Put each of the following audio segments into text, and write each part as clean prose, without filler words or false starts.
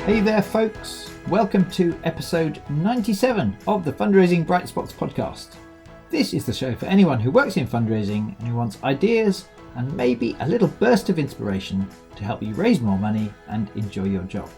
Hey there, folks. Welcome to episode 97 of the Fundraising Bright Spots podcast. This is the show for anyone who works in fundraising and who wants ideas and maybe a little burst of inspiration to help you raise more money and enjoy your job.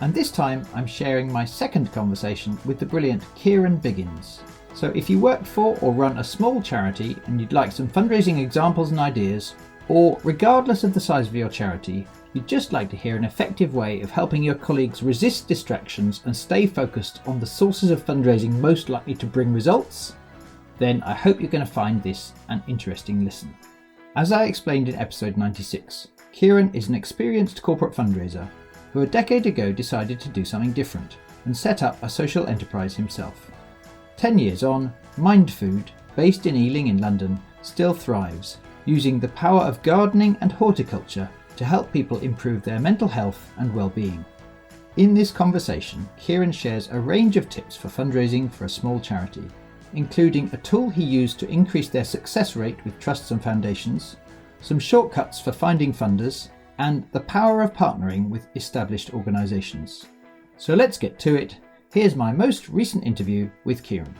And this time I'm sharing my second conversation with the brilliant Ciaran Biggins. So if you work for or run a small charity and you'd like some fundraising examples and ideas, or regardless of the size of your charity, you'd just like to hear an effective way of helping your colleagues resist distractions and stay focused on the sources of fundraising most likely to bring results, then I hope you're going to find this an interesting listen. As I explained in episode 96, Ciaran is an experienced corporate fundraiser who a decade ago decided to do something different and set up a social enterprise himself. 10 years on, Mind Food, based in Ealing in London, still thrives, using the power of gardening and horticulture to help people improve their mental health and well-being. In this conversation, Ciaran shares a range of tips for fundraising for a small charity, including a tool he used to increase their success rate with trusts and foundations, some shortcuts for finding funders, and the power of partnering with established organisations. So let's get to it. Here's my most recent interview with Ciaran.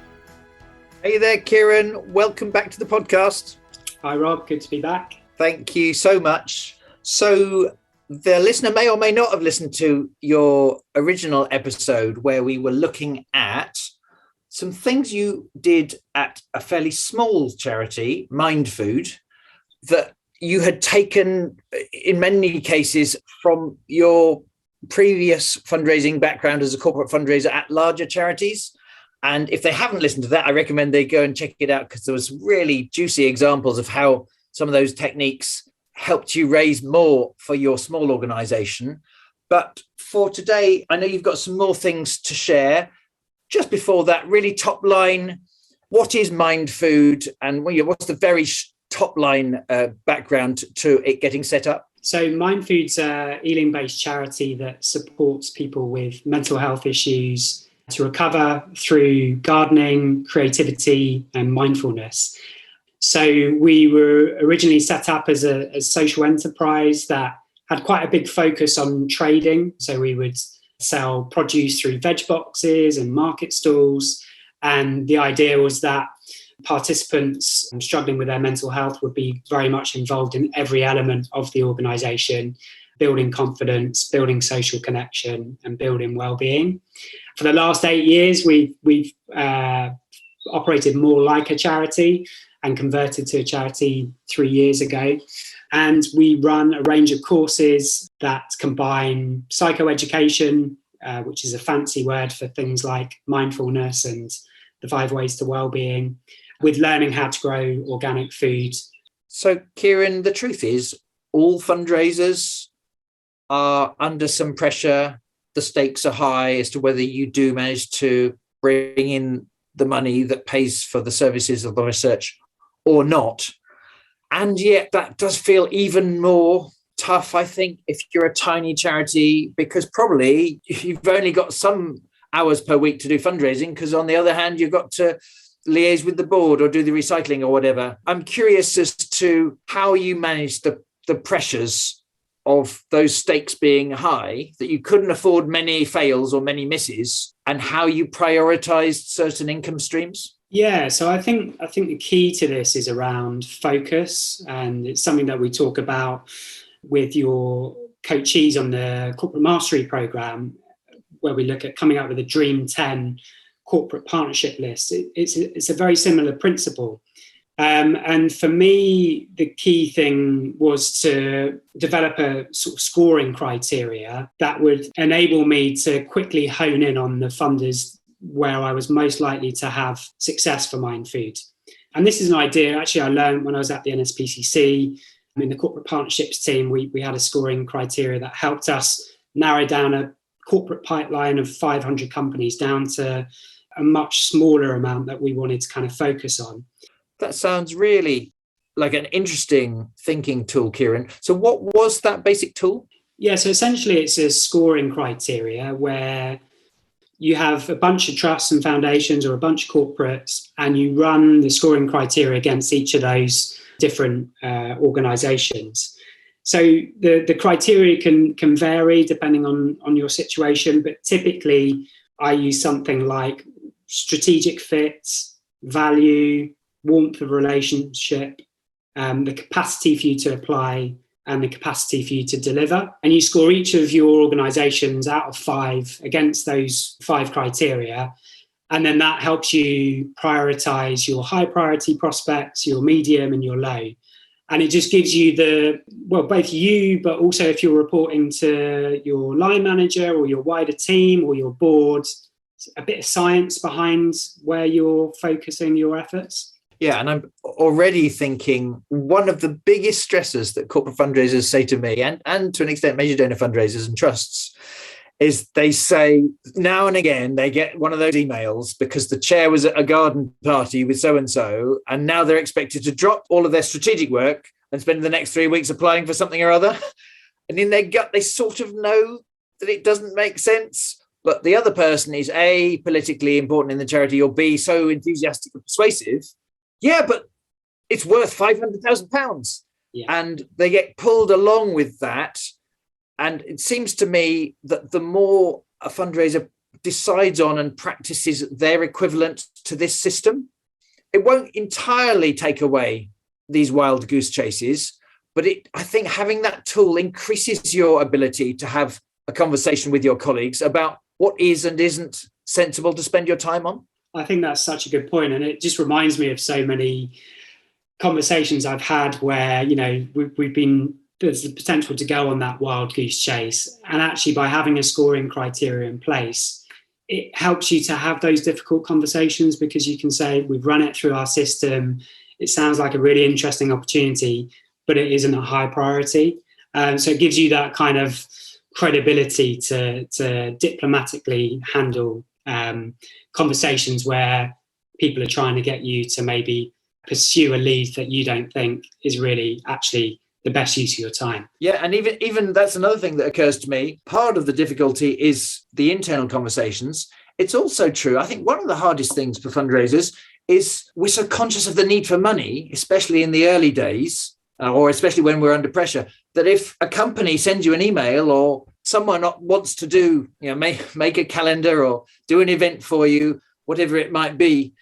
Hey there, Ciaran. Welcome back to the podcast. Hi, Rob. Good to be back. Thank you so much. So the listener may or may not have listened to your original episode where we were looking at some things you did at a fairly small charity, Mind Food, that you had taken in many cases from your previous fundraising background as a corporate fundraiser at larger charities. And if they haven't listened to that, I recommend they go and check it out because there was really juicy examples of how some of those techniques helped you raise more for your small organisation. But for today, I know you've got some more things to share. Just before that, really top line, what is Mind Food and what's the very top line background to it getting set up? So Mind Food's a Ealing-based charity that supports people with mental health issues to recover through gardening, creativity and mindfulness. So we were originally set up as a social enterprise that had quite a big focus on trading. So we would sell produce through veg boxes and market stalls. And the idea was that participants struggling with their mental health would be very much involved in every element of the organisation, building confidence, building social connection and building well-being. For the last 8 years, we've operated more like a charity and converted to a charity 3 years ago. And we run a range of courses that combine psychoeducation, which is a fancy word for things like mindfulness and the 5 ways to well-being, with learning how to grow organic food. So, Ciaran, the truth is all fundraisers are under some pressure. The stakes are high as to whether you do manage to bring in the money that pays for the services of the research or not. And yet that does feel even more tough, I think, if you're a tiny charity, because probably you've only got some hours per week to do fundraising, because on the other hand, you've got to liaise with the board or do the recycling or whatever. I'm curious as to how you manage the pressures of those stakes being high, that you couldn't afford many fails or many misses, and how you prioritized certain income streams. Yeah, so I think the key to this is around focus, and it's something that we talk about with your coachees on the corporate mastery program, where we look at coming up with a Dream 10 corporate partnership list. It's a very similar principle. And for me, the key thing was to develop a sort of scoring criteria that would enable me to quickly hone in on the funders where I was most likely to have success for Mind Food. And this is an idea actually I learned when I was at the NSPCC. In the corporate partnerships team, we had a scoring criteria that helped us narrow down a corporate pipeline of 500 companies down to a much smaller amount that we wanted to kind of focus on. That sounds really like an interesting thinking tool, Ciaran. So what was that basic tool? Yeah, so essentially it's a scoring criteria where you have a bunch of trusts and foundations or a bunch of corporates, and you run the scoring criteria against each of those different organizations. So the criteria can vary depending on your situation, but typically I use something like strategic fit, value, warmth of relationship, the capacity for you to apply, and the capacity for you to deliver. And you score each of your organisations out of 5 against those 5 criteria. And then that helps you prioritise your high priority prospects, your medium and your low. And it just gives you both you, but also if you're reporting to your line manager or your wider team or your board, a bit of science behind where you're focusing your efforts. Yeah, and I'm already thinking one of the biggest stressors that corporate fundraisers say to me, and to an extent major donor fundraisers and trusts, is they say now and again they get one of those emails because the chair was at a garden party with so-and-so, and now they're expected to drop all of their strategic work and spend the next 3 weeks applying for something or other. And in their gut, they sort of know that it doesn't make sense. But the other person is A, politically important in the charity, or B, so enthusiastic and persuasive. Yeah, but it's worth £500,000. Yeah. And they get pulled along with that. And it seems to me that the more a fundraiser decides on and practices their equivalent to this system, it won't entirely take away these wild goose chases. But I think having that tool increases your ability to have a conversation with your colleagues about what is and isn't sensible to spend your time on. I think that's such a good point. And it just reminds me of so many conversations I've had where, there's the potential to go on that wild goose chase. And actually by having a scoring criteria in place, it helps you to have those difficult conversations because you can say, we've run it through our system. It sounds like a really interesting opportunity, but it isn't a high priority. So it gives you that kind of credibility to diplomatically handle conversations where people are trying to get you to maybe pursue a lead that you don't think is really actually the best use of your time. Yeah, and even that's another thing that occurs to me. Part of the difficulty is the internal conversations. It's also true, I think one of the hardest things for fundraisers is we're so conscious of the need for money, especially in the early days, or especially when we're under pressure, that if a company sends you an email or someone wants to do, make a calendar or do an event for you, whatever it might be,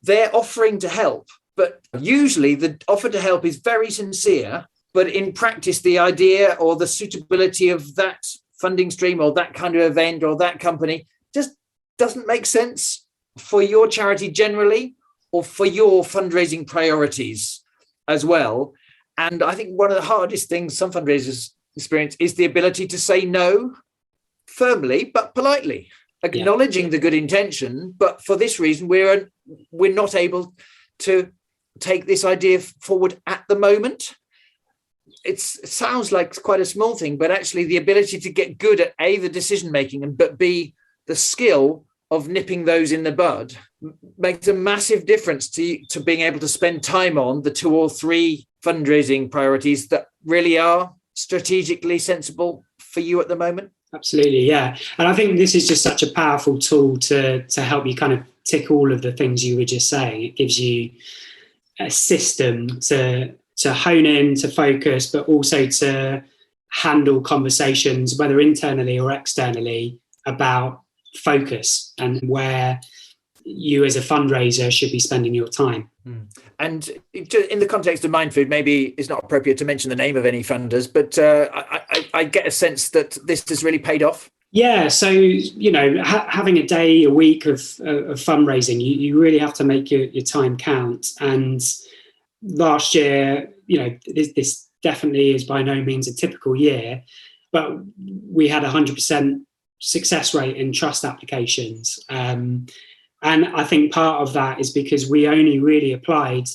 they're offering to help. But usually the offer to help is very sincere, but in practice, the idea or the suitability of that funding stream or that kind of event or that company just doesn't make sense for your charity generally or for your fundraising priorities as well. And I think one of the hardest things some fundraisers experience is the ability to say no firmly but politely, acknowledging the good intention. But for this reason, we're not able to take this idea forward at the moment. It sounds like quite a small thing, but actually the ability to get good at A, the decision making, and but B, the skill of nipping those in the bud makes a massive difference to being able to spend time on the 2 or 3 fundraising priorities that really are strategically sensible for you at the moment. Absolutely, yeah. And I think this is just such a powerful tool to help you kind of tick all of the things you were just saying. It gives you a system to hone in, to focus, but also to handle conversations, whether internally or externally, about focus and where you as a fundraiser should be spending your time. And in the context of Mindfood, maybe it's not appropriate to mention the name of any funders, but I get a sense that this has really paid off. Yeah, so, having a day, a week of fundraising, you really have to make your time count. And last year, this definitely is by no means a typical year, but we had 100% success rate in trust applications. And I think part of that is because we only really applied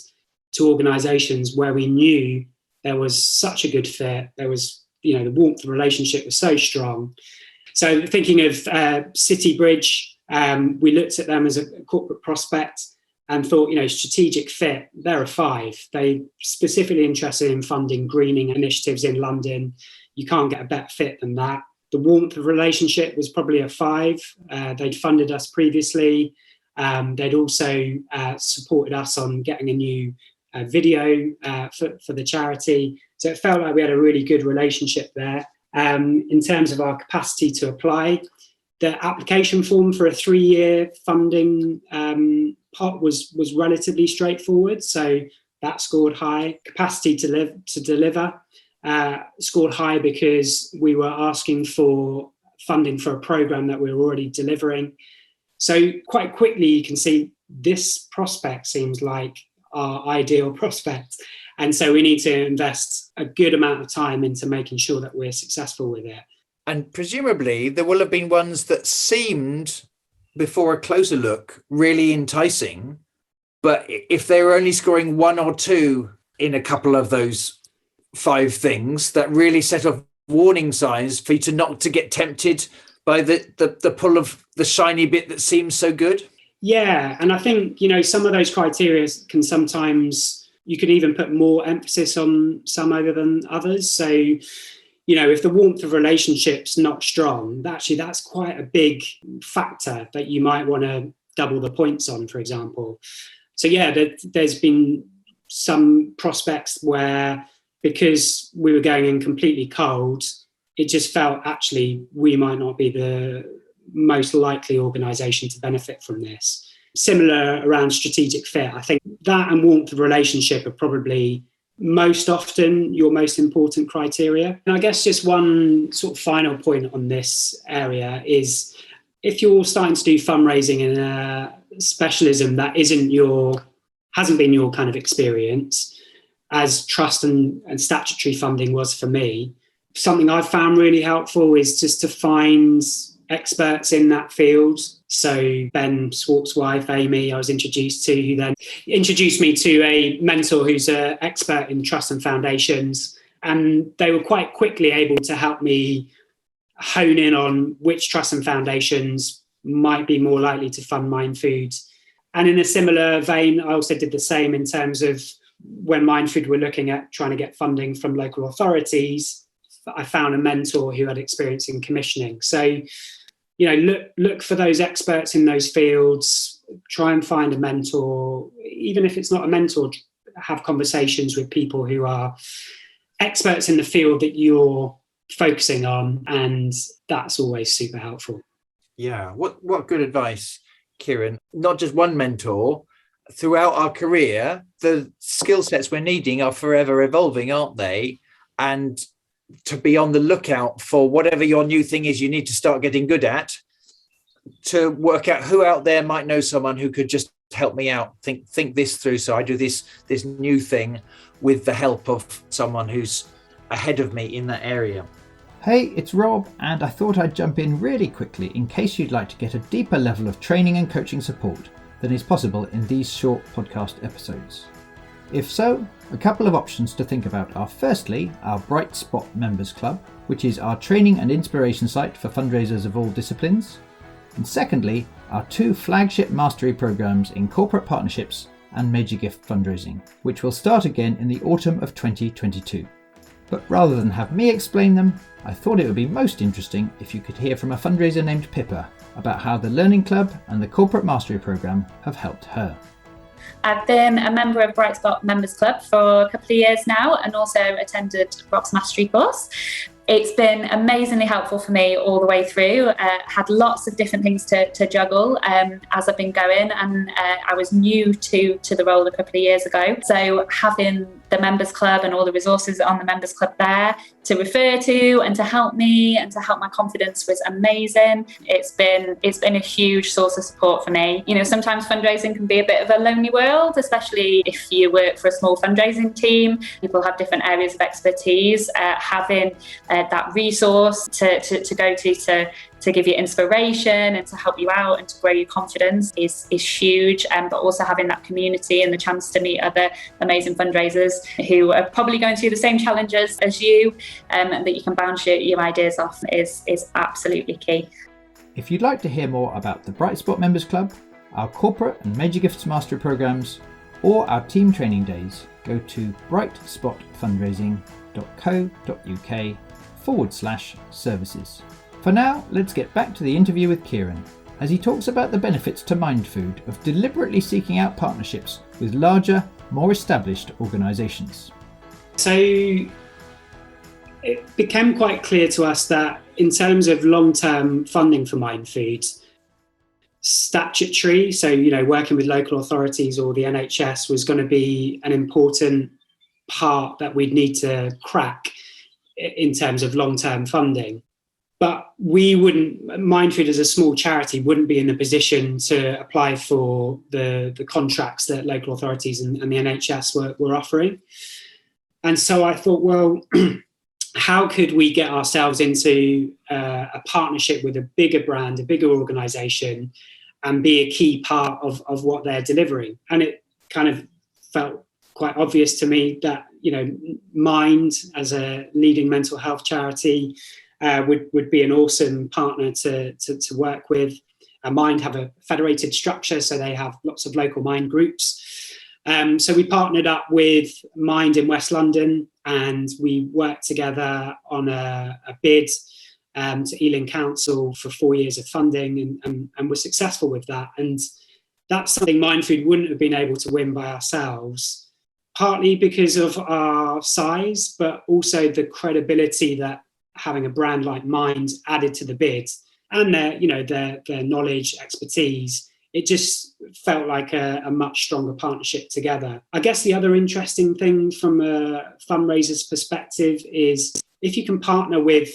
to organisations where we knew there was such a good fit. There was, the warmth of the relationship was so strong. So thinking of City Bridge, we looked at them as a corporate prospect and thought, strategic fit, they're a 5. They specifically interested in funding greening initiatives in London. You can't get a better fit than that. The warmth of relationship was probably a 5. They'd funded us previously. They'd also supported us on getting a new video for the charity. So it felt like we had a really good relationship there. In terms of our capacity to apply, the application form for a 3-year funding pot was relatively straightforward. So that scored high. Capacity to deliver scored high because we were asking for funding for a program that we were already delivering. So quite quickly, you can see this prospect seems like our ideal prospect. And so we need to invest a good amount of time into making sure that we're successful with it. And presumably there will have been ones that seemed, before a closer look, really enticing. But if they were only scoring 1 or 2 in a couple of those 5 things, that really set off warning signs for you to not to get tempted by the pull of the shiny bit that seems so good. Yeah, and I think, some of those criteria can sometimes, you could even put more emphasis on some over than others. So, if the warmth of relationship's not strong, actually that's quite a big factor that you might want to double the points on, for example. So yeah, there's been some prospects where, because we were going in completely cold, it just felt actually we might not be the most likely organisation to benefit from this. Similar around strategic fit. I think that and warmth of relationship are probably most often your most important criteria. And I guess just one sort of final point on this area is, if you're starting to do fundraising in a specialism that hasn't been your kind of experience, as trust and statutory funding was for me, something I've found really helpful is just to find experts in that field. So Ben Swart's wife, Amy, I was introduced to, who then introduced me to a mentor who's an expert in trust and foundations. And they were quite quickly able to help me hone in on which trusts and foundations might be more likely to fund Mind Food. And in a similar vein, I also did the same in terms of when Mind Food were looking at trying to get funding from local authorities, I found a mentor who had experience in commissioning. So, look for those experts in those fields, try and find a mentor. Even if it's not a mentor, have conversations with people who are experts in the field that you're focusing on, and that's always super helpful. Yeah, what good advice, Ciaran. Not just one mentor. Throughout our career, the skill sets we're needing are forever evolving, aren't they? And to be on the lookout for whatever your new thing is you need to start getting good at, to work out who out there might know someone who could just help me out, think this through, so I do this new thing with the help of someone who's ahead of me in that area. Hey, it's Rob, and I thought I'd jump in really quickly in case you'd like to get a deeper level of training and coaching support than is possible in these short podcast episodes. If so, a couple of options to think about are, firstly, our Bright Spot Members Club, which is our training and inspiration site for fundraisers of all disciplines, and secondly, our 2 flagship mastery programs in corporate partnerships and major gift fundraising, which will start again in the autumn of 2022. But rather than have me explain them, I thought it would be most interesting if you could hear from a fundraiser named Pippa about how the Learning Club and the Corporate Mastery Programme have helped her. I've been a member of Bright Spot Members Club for a couple of years now, and also attended Rob's Mastery course. It's been amazingly helpful for me all the way through. Had lots of different things to juggle as I've been going, and I was new to the role a couple of years ago. So having the Members Club and all the resources on the Members Club there to refer to and to help me and to help my confidence was amazing. It's been a huge source of support for me. Sometimes fundraising can be a bit of a lonely world, especially if you work for a small fundraising team. People have different areas of expertise. Having that resource to go to give you inspiration and to help you out and to grow your confidence is huge. But also having that community and the chance to meet other amazing fundraisers who are probably going through the same challenges as you, and that you can bounce your ideas off is absolutely key. If you'd like to hear more about the Bright Spot Members Club, our corporate and major gifts mastery programs, or our team training days, go to brightspotfundraising.co.uk/services. For now, let's get back to the interview with Ciaran, as he talks about the benefits to Mind Food of deliberately seeking out partnerships with larger, more established organisations. So it became quite clear to us that in terms of long-term funding for Mind Food, statutory, so working with local authorities or the NHS was going to be an important part that we'd need to crack in terms of long-term funding. But Mind Food as a small charity wouldn't be in a position to apply for the contracts that local authorities and the NHS were offering. And so I thought, well, how could we get ourselves into a partnership with a bigger brand, a bigger organisation, and be a key part of what they're delivering? And it kind of felt quite obvious to me that, Mind, as a leading mental health charity, would be an awesome partner to work with. Mind have a federated structure, so they have lots of local Mind groups. So we partnered up with Mind in West London, and we worked together on a bid to Ealing Council for 4 years of funding, and were successful with that. And that's something Mind Food wouldn't have been able to win by ourselves, partly because of our size, but also the credibility that having a brand like Mind added to the bid, and their knowledge, expertise. It just felt like a much stronger partnership together. I guess the other interesting thing from a fundraiser's perspective is if you can partner with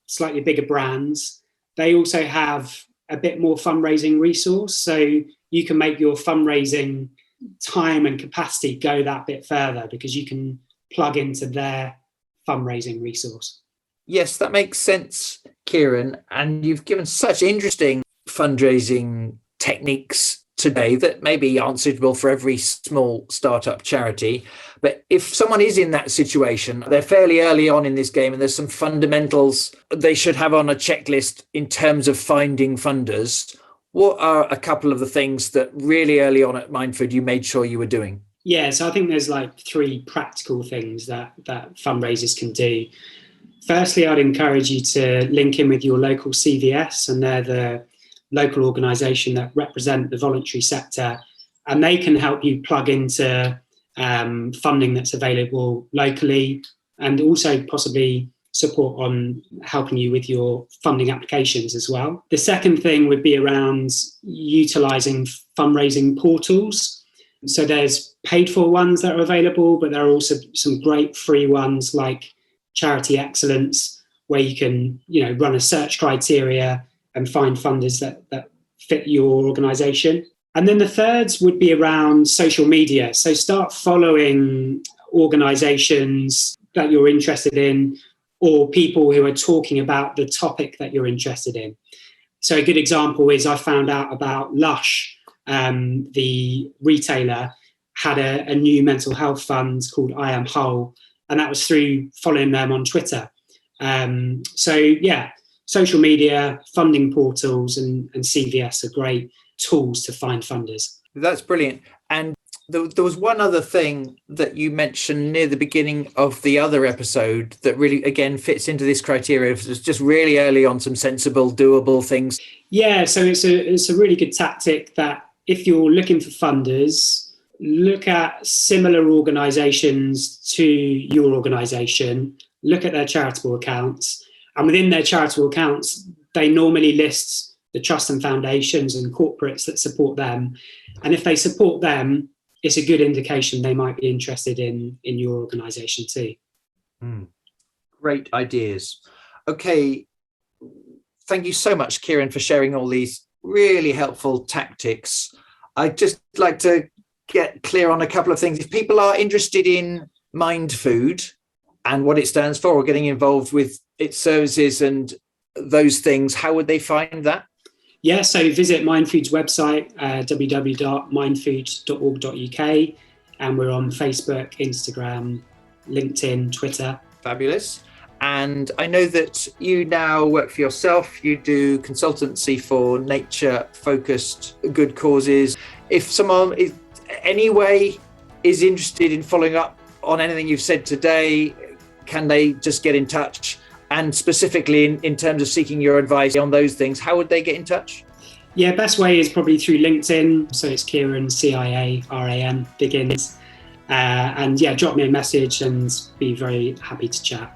slightly bigger brands, they also have a bit more fundraising resource. So you can make your fundraising time and capacity go that bit further because you can plug into their fundraising resource. Yes, that makes sense, Ciaran. And you've given such interesting fundraising techniques today that maybe aren't suitable for every small startup charity. But if someone is in that situation, they're fairly early on in this game and there's some fundamentals they should have on a checklist in terms of finding funders, what are a couple of the things that really early on at Mind Food you made sure you were doing? Yeah, so I think there's like 3 practical things that fundraisers can do. Firstly, I'd encourage you to link in with your local CVS, and they're the local organisation that represent the voluntary sector, and they can help you plug into funding that's available locally, and also possibly support on helping you with your funding applications as well. The second thing would be around utilising fundraising portals. So there's paid for ones that are available, but there are also some great free ones like Charity Excellence, where you can run a search criteria and find funders that fit your organisation. And then the third would be around social media. So start following organisations that you're interested in, or people who are talking about the topic that you're interested in. So a good example is I found out about Lush, the retailer, had a new mental health fund called I Am Whole, and that was through following them on Twitter. Social media, funding portals, and CVS are great tools to find funders. That's brilliant. And there was one other thing that you mentioned near the beginning of the other episode that really, again, fits into this criteria. It's just really early on some sensible, doable things. Yeah, so it's a really good tactic that if you're looking for funders, look at similar organisations to your organisation, look at their charitable accounts, and within their charitable accounts, they normally list the trusts and foundations and corporates that support them. And if they support them, it's a good indication they might be interested in your organisation too. Great ideas. Okay, thank you so much, Ciaran, for sharing all these really helpful tactics. I'd just like to get clear on a couple of things. If people are interested in Mind Food and what it stands for, or getting involved with its services and those things, how would they find that? Yeah, so visit Mind Food's website, www.mindfood.org.uk, and we're on Facebook, Instagram, LinkedIn, Twitter. Fabulous. And I know that you now work for yourself. You do consultancy for nature-focused good causes. If someone is anyway is interested in following up on anything you've said today, can they just get in touch? And specifically in terms of seeking your advice on those things, how would they get in touch? Yeah, best way is probably through LinkedIn. So it's Ciaran, Ciaran Biggins. And drop me a message and be very happy to chat.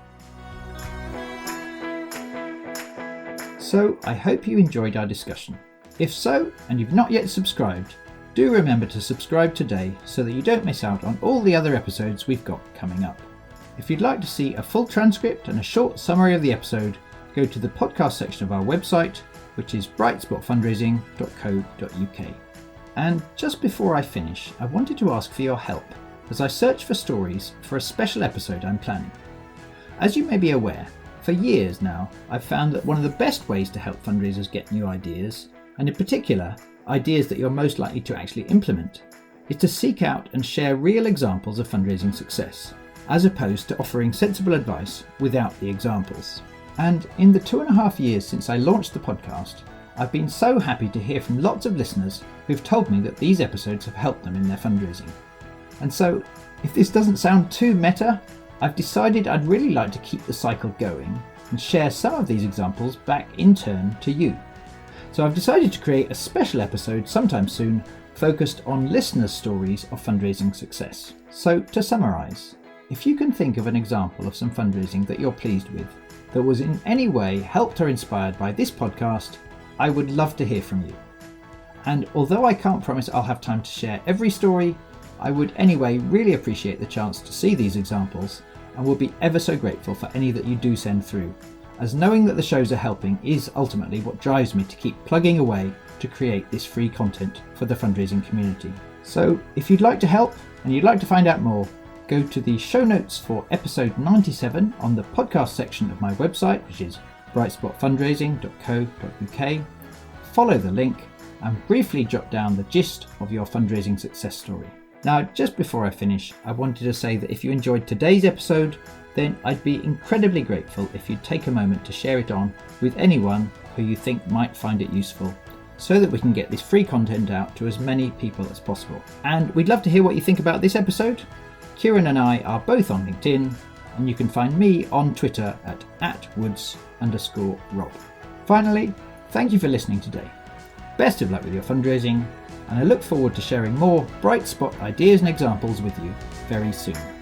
So I hope you enjoyed our discussion. If so, and you've not yet subscribed, do remember to subscribe today so that you don't miss out on all the other episodes we've got coming up. If you'd like to see a full transcript and a short summary of the episode, go to the podcast section of our website, which is brightspotfundraising.co.uk. And just before I finish, I wanted to ask for your help as I search for stories for a special episode I'm planning. As you may be aware, for years now, I've found that one of the best ways to help fundraisers get new ideas, and in particular, ideas that you're most likely to actually implement, is to seek out and share real examples of fundraising success, as opposed to offering sensible advice without the examples. And in the 2.5 years since I launched the podcast, I've been so happy to hear from lots of listeners who've told me that these episodes have helped them in their fundraising. And so, if this doesn't sound too meta, I've decided I'd really like to keep the cycle going and share some of these examples back in turn to you. So I've decided to create a special episode sometime soon focused on listeners' stories of fundraising success. So to summarise, if you can think of an example of some fundraising that you're pleased with, that was in any way helped or inspired by this podcast, I would love to hear from you. And although I can't promise I'll have time to share every story, I would anyway really appreciate the chance to see these examples and will be ever so grateful for any that you do send through, as knowing that the shows are helping is ultimately what drives me to keep plugging away to create this free content for the fundraising community. So if you'd like to help and you'd like to find out more, go to the show notes for episode 97 on the podcast section of my website, which is brightspotfundraising.co.uk, follow the link and briefly jot down the gist of your fundraising success story. Now, just before I finish, I wanted to say that if you enjoyed today's episode, then I'd be incredibly grateful if you'd take a moment to share it on with anyone who you think might find it useful, so that we can get this free content out to as many people as possible. And we'd love to hear what you think about this episode. Ciaran and I are both on LinkedIn, and you can find me on Twitter at @woods_Rob. Finally, thank you for listening today. Best of luck with your fundraising, and I look forward to sharing more bright spot ideas and examples with you very soon.